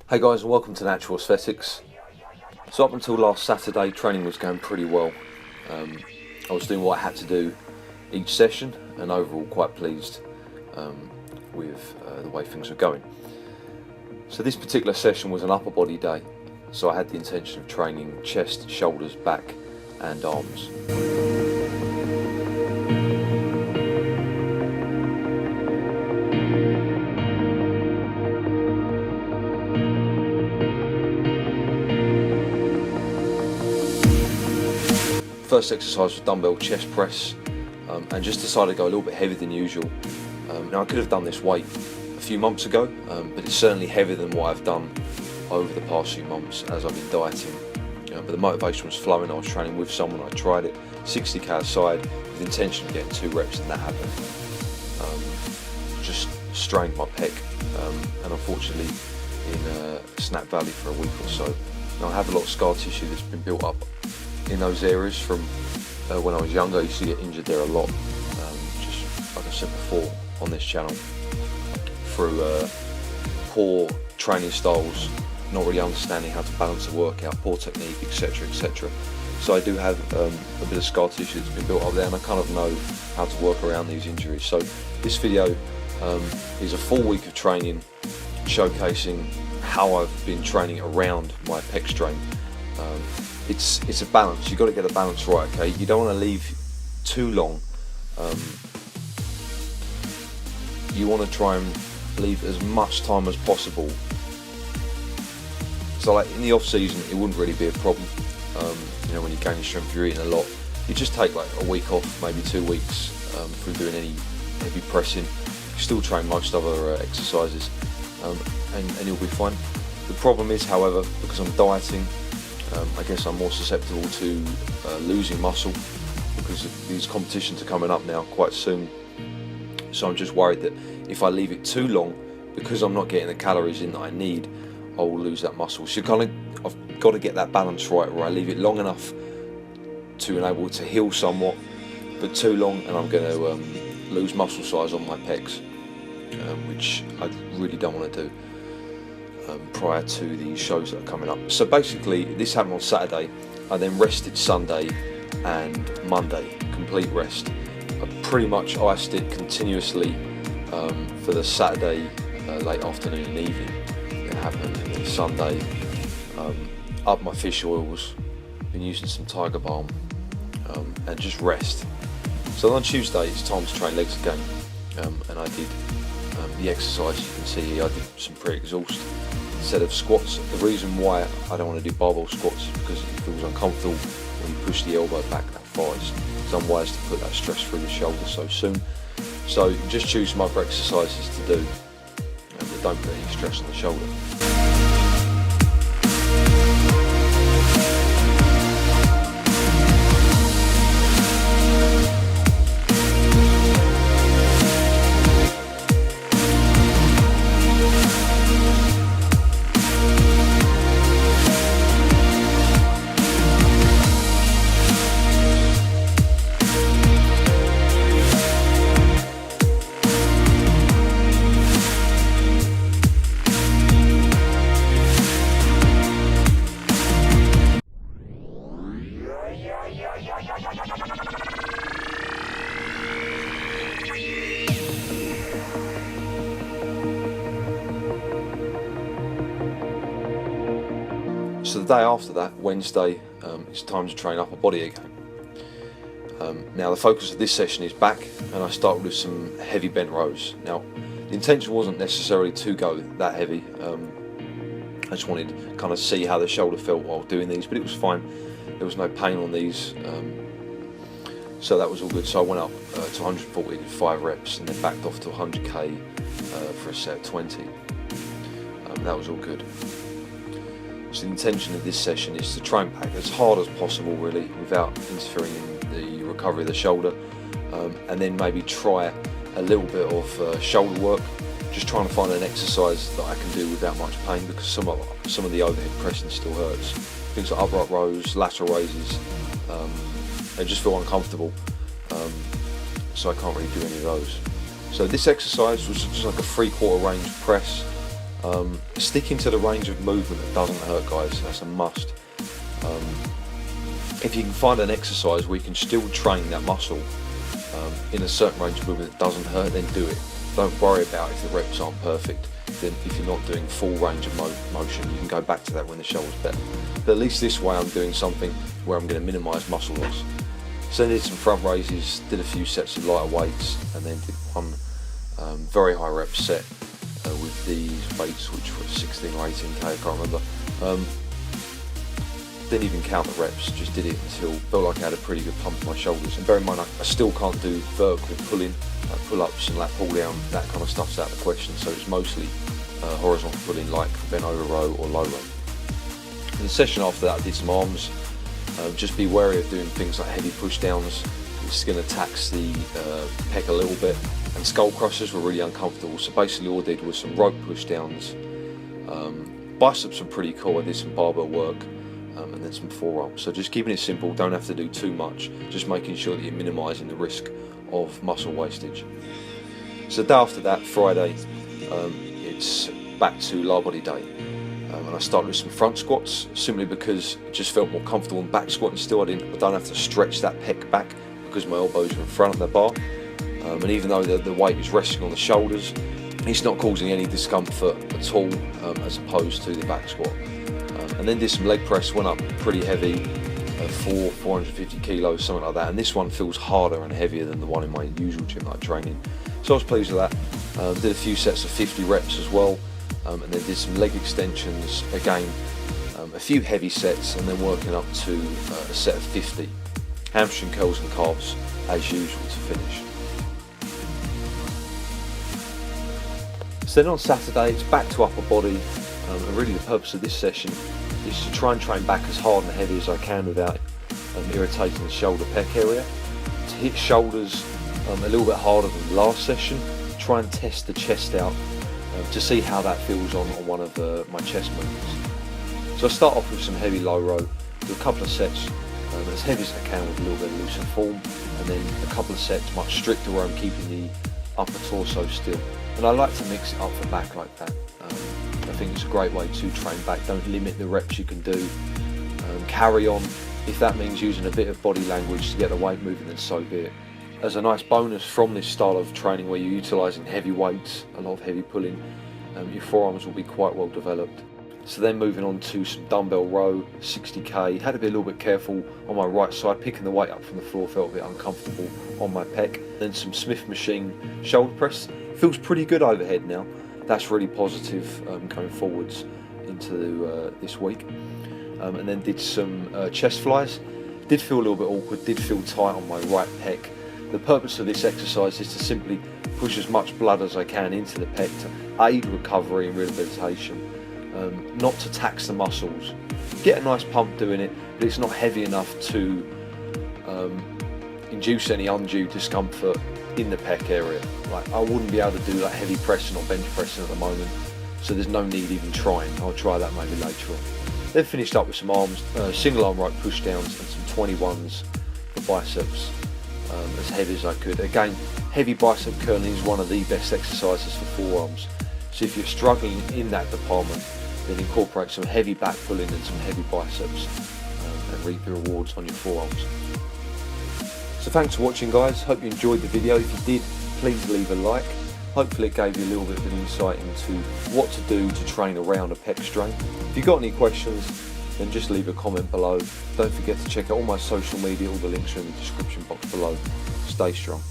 Hey guys, and welcome to Natural Aesthetics. So up until last Saturday, training was going pretty well. I was doing what I had to do each session, and overall quite pleased with the way things were going. So this particular session was an upper body day, so I had the intention of training chest, shoulders, back and arms. First exercise was dumbbell chest press, and just decided to go a little bit heavier than usual. Now I could have done this weight a few months ago, but it's certainly heavier than what I've done over the past few months as I've been dieting. But the motivation was flowing. I was training with someone, I tried it, 60k aside, with the intention of getting 2 reps, and that happened. Just strained my pec, and unfortunately in Snap Valley for a week or so. Now I have a lot of scar tissue that's been built up in those areas from when I was younger. I used to get injured there a lot, just like I said before on this channel, through poor training styles, not really understanding how to balance a workout, poor technique, etc, etc. So I do have a bit of scar tissue that's been built up there, and I kind of know how to work around these injuries. So this video is a full week of training, showcasing how I've been training around my pec strain. It's a balance. You've got to get the balance right, okay? You don't want to leave too long. You want to try and leave as much time as possible. So like in the off season, it wouldn't really be a problem. You know, when you gain your strength, you're eating a lot. You just take like a week off, maybe 2 weeks, from doing any heavy pressing. You still train most other exercises, and you'll be fine. The problem is, however, because I'm dieting, I guess I'm more susceptible to losing muscle, because these competitions are coming up now quite soon. So I'm just worried that if I leave it too long, because I'm not getting the calories in that I need, I will lose that muscle. So I've got to get that balance right, where I leave it long enough to enable it to heal somewhat, but too long and I'm going to lose muscle size on my pecs, which I really don't want to do. Prior to the shows that are coming up. So basically this happened on Saturday. I then rested Sunday and Monday, complete rest. I pretty much iced it continuously for the Saturday late afternoon and evening it happened, and then Sunday up my fish oils, been using some tiger balm, and just rest. So on Tuesday it's time to train legs again, and I did the exercise you can see here. I did some pre-exhaust set of squats. The reason why I don't want to do barbell squats is because it feels uncomfortable when you push the elbow back that far. It's unwise to put that stress through the shoulder so soon. So just choose some other exercises to do, but don't put any stress on the shoulder. So the day after that, Wednesday, it's time to train upper body again. Now the focus of this session is back, and I start with some heavy bent rows. Now the intention wasn't necessarily to go that heavy. I just wanted to kind of see how the shoulder felt while doing these, but it was fine. There was no pain on these, so that was all good. So I went up to 140 with 5 reps, and then backed off to 100k for a set of 20. That was all good. So the intention of this session is to try and pack as hard as possible, really, without interfering in the recovery of the shoulder, and then maybe try a little bit of shoulder work, just trying to find an exercise that I can do without much pain, because some of the overhead pressing still hurts. Things like upright rows, lateral raises, they just feel uncomfortable, so I can't really do any of those. So this exercise was just like a 3/4 range press, Sticking to the range of movement that doesn't hurt, guys, that's a must. If you can find an exercise where you can still train that muscle in a certain range of movement that doesn't hurt, then do it. Don't worry about if the reps aren't perfect. Then if you're not doing full range of motion, you can go back to that when the shoulder's better. But at least this way I'm doing something where I'm going to minimise muscle loss. So I did some front raises, did a few sets of lighter weights, and then did one very high rep set with these weights, which were 16 or 18k, I can't remember. Didn't even count the reps, just did it until felt like I had a pretty good pump in my shoulders. And bear in mind, I still can't do vertical pulling, like pull-ups and lat pull-down, that kind of stuff's out of the question. So it's mostly horizontal pulling, like bent over row or low row. In the session after that, I did some arms. Just be wary of doing things like heavy push downs. It's going to tax the pec a little bit. And skull crushers were really uncomfortable. So basically all I did was some rope push downs. Biceps were pretty cool. I did some barbell work. And then some forearms. So just keeping it simple, don't have to do too much, just making sure that you're minimising the risk of muscle wastage. So the day after that, Friday, it's back to lower body day. And I started with some front squats, simply because it just felt more comfortable in back squatting still. I don't have to stretch that pec back because my elbows are in front of the bar. And even though the weight is resting on the shoulders, it's not causing any discomfort at all, as opposed to the back squat. And then did some leg press, went up pretty heavy, 450 kilos, something like that. And this one feels harder and heavier than the one in my usual gym that I train in. So I was pleased with that. Did a few sets of 50 reps as well. And then did some leg extensions, again, a few heavy sets, and then working up to a set of 50. Hamstring curls and calves, as usual, to finish. So then on Saturday, it's back to upper body. And really the purpose of this session is to try and train back as hard and heavy as I can without irritating the shoulder pec area. To hit shoulders a little bit harder than the last session, try and test the chest out to see how that feels on one of my chest movements. So I start off with some heavy low row, do a couple of sets as heavy as I can with a little bit of looser form, and then a couple of sets much stricter where I'm keeping the upper torso still. And I like to mix it up for back like that. I think it's a great way to train back. Don't limit the reps you can do. Carry on. If that means using a bit of body language to get the weight moving, then so be it. As a nice bonus from this style of training where you're utilising heavy weights, a lot of heavy pulling, your forearms will be quite well developed. So then moving on to some dumbbell row, 60k. Had to be a little bit careful on my right side, picking the weight up from the floor felt a bit uncomfortable on my pec. Then some Smith machine shoulder press. Feels pretty good overhead now. That's really positive going forwards into this week. And then did some chest flies. Did feel a little bit awkward, did feel tight on my right pec. The purpose of this exercise is to simply push as much blood as I can into the pec to aid recovery and rehabilitation, not to tax the muscles. Get a nice pump doing it, but it's not heavy enough to induce any undue discomfort in the pec area. Like, I wouldn't be able to do like heavy pressing or bench pressing at the moment, so there's no need even trying. I'll try that maybe later on. Then finished up with some arms, single arm rope push downs and some 21s for biceps, as heavy as I could. Again, heavy bicep curling is one of the best exercises for forearms. So if you're struggling in that department, then incorporate some heavy back pulling and some heavy biceps and reap the rewards on your forearms. So thanks for watching, guys. Hope you enjoyed the video. If you did, please leave a like. Hopefully it gave you a little bit of an insight into what to do to train around a pec strain. If you've got any questions, then just leave a comment below. Don't forget to check out all my social media, all the links are in the description box below. Stay strong.